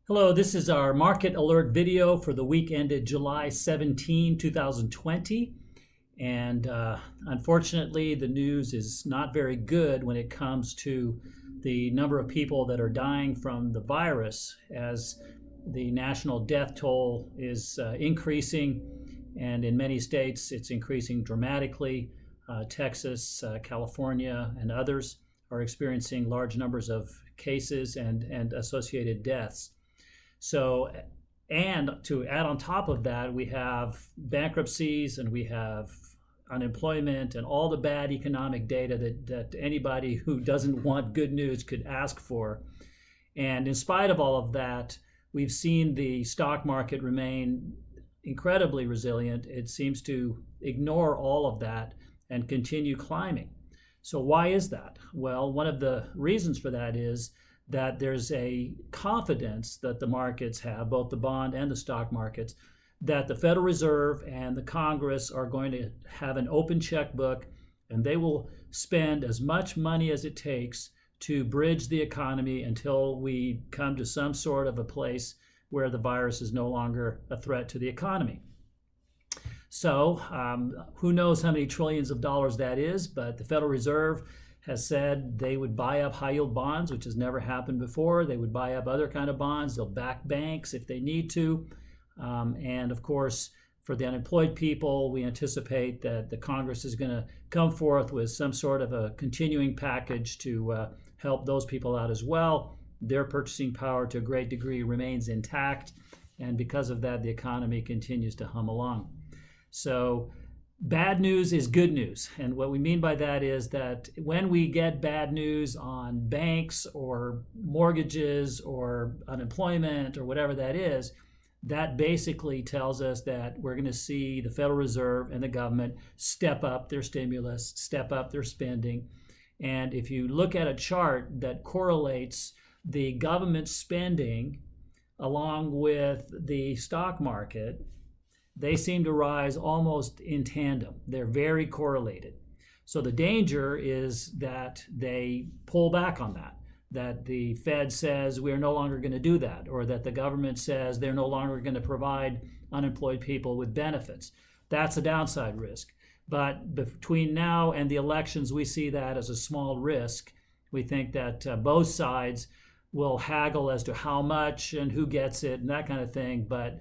Hello, this is our market alert video for the week ended July 17, 2020. And unfortunately, the news is not very good when it comes to the number of people that are dying from the virus, as the national death toll is increasing. And in many states, it's increasing dramatically. Texas, California, and others are experiencing large numbers of cases and associated deaths. So, and to add on top of that, we have bankruptcies and we have unemployment and all the bad economic data that anybody who doesn't want good news could ask for. And in spite of all of that, we've seen the stock market remain incredibly resilient. It seems to ignore all of that and continue climbing. So why is that? Well, one of the reasons for that is that there's a confidence that the markets have, both the bond and the stock markets, that the Federal Reserve and the Congress are going to have an open checkbook, and they will spend as much money as it takes to bridge the economy until we come to some sort of a place where the virus is no longer a threat to the economy. So who knows how many trillions of dollars that is, but the Federal Reserve has said they would buy up high yield bonds, which has never happened before. They would buy up other kind of bonds. They'll back banks if they need to. And of course, for the unemployed people, we anticipate that the Congress is going to come forth with some sort of a continuing package to help those people out as well. Their purchasing power to a great degree remains intact. And because of that, the economy continues to hum along. So bad news is good news. And what we mean by that is that when we get bad news on banks or mortgages or unemployment or whatever that is, that basically tells us that we're going to see the Federal Reserve and the government step up their stimulus, step up their spending. And if you look at a chart that correlates the government spending along with the stock market, they seem to rise almost in tandem. They're very correlated. So the danger is that they pull back on that the Fed says we're no longer going to do that, or that the government says they're no longer going to provide unemployed people with benefits. That's a downside risk. But between now and the elections, we see that as a small risk. We think that both sides will haggle as to how much and who gets it and that kind of thing, but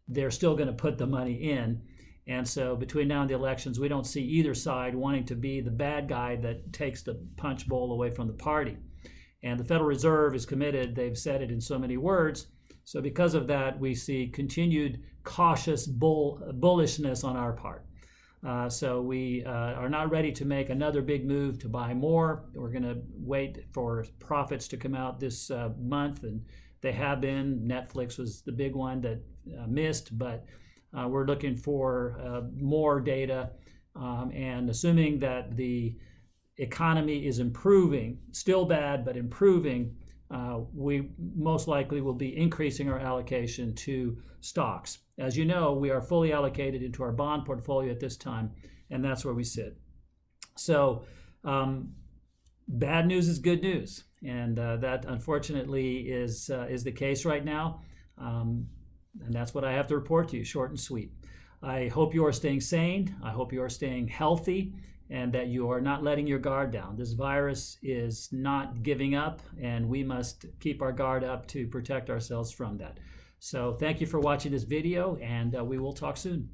they're still going to put the money in. And so between now and the elections, we don't see either side wanting to be the bad guy that takes the punch bowl away from the party. And the Federal Reserve is committed. They've said it in so many words. So because of that, we see continued cautious bullishness on our part. So we are not ready to make another big move to buy more. We're going to wait for profits to come out this month, and they have been. Netflix was the big one that missed, but we're looking for more data. And assuming that the economy is improving, still bad, but improving, we most likely will be increasing our allocation to stocks. As you know, we are fully allocated into our bond portfolio at this time, and that's where we sit. So bad news is good news, and that unfortunately is the case right now. And that's what I have to report to you, short and sweet. I hope you are staying sane. I hope you are staying healthy, and that you are not letting your guard down. This virus is not giving up, and we must keep our guard up to protect ourselves from that. So thank you for watching this video, and we will talk soon.